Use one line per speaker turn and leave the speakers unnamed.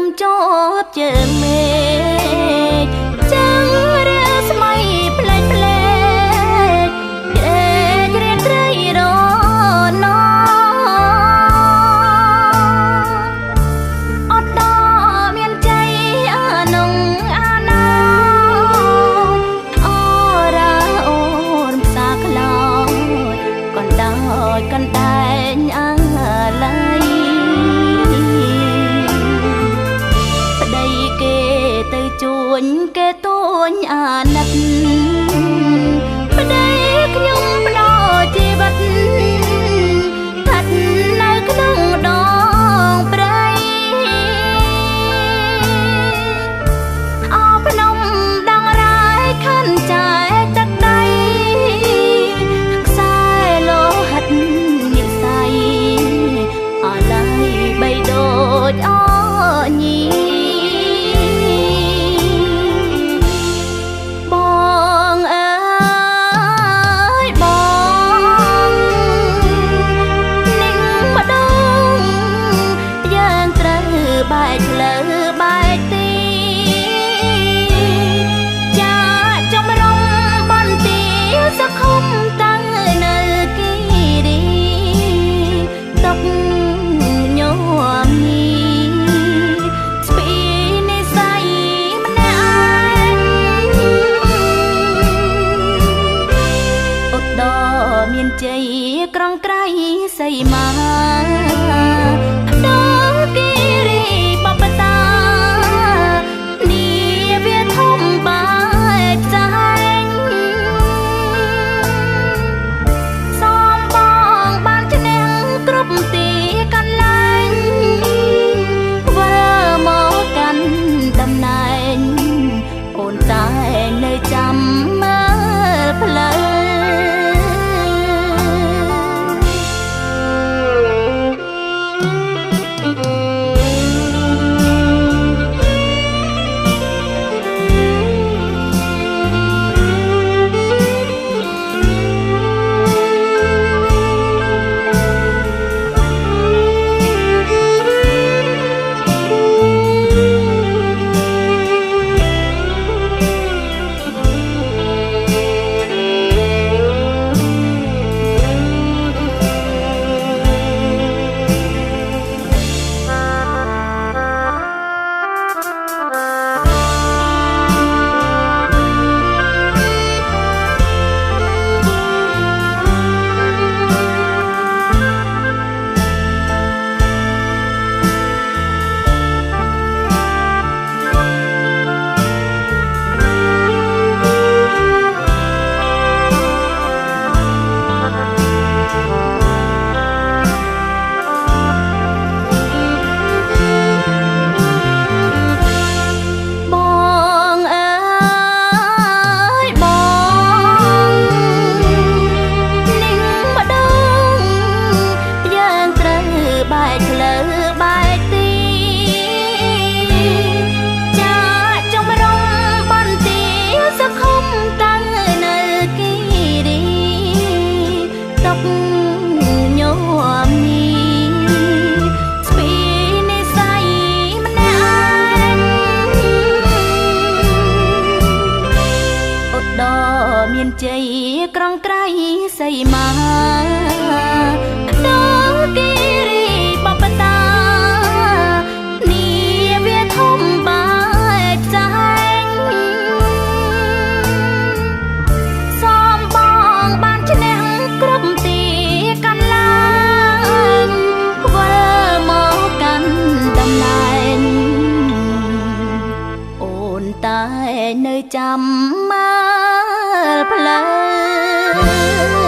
มจบเจอเมฆจังเรือสมัยเพลงเด็กเรียนไรรอนออดดอเมียนใจอานงอานาอราโอนสาคลอดก่อนดอยก่อนได้อะไรជួញគេទួញអាណិតប្តីខ្ញុំផ្ដោជីវិតស្ថិតនៅក្នុងដងព្រៃអោភ្នំដងរាយខណ្ឌចែកទឹកដីខ្សែលោហិតនិស័យអាឡ័យបីដូចអញីបែកលើបែកទីចាចំរំបន្ទាសខុំតាំងនៅគីរីតកញោមនេះស្ពីនិស័យម្នាក់អត់ដមានជ័យក្រងក្រៃសីមាមានជ័យក្រងក្រៃសីមាដងគិរីបបតានីវាធំបែកចាញ់សំបងបានឈ្នះគ្រប់ទីកន្លែងវិលមកកាន់តំណែងអូនតែនៅចាំផ្លូវ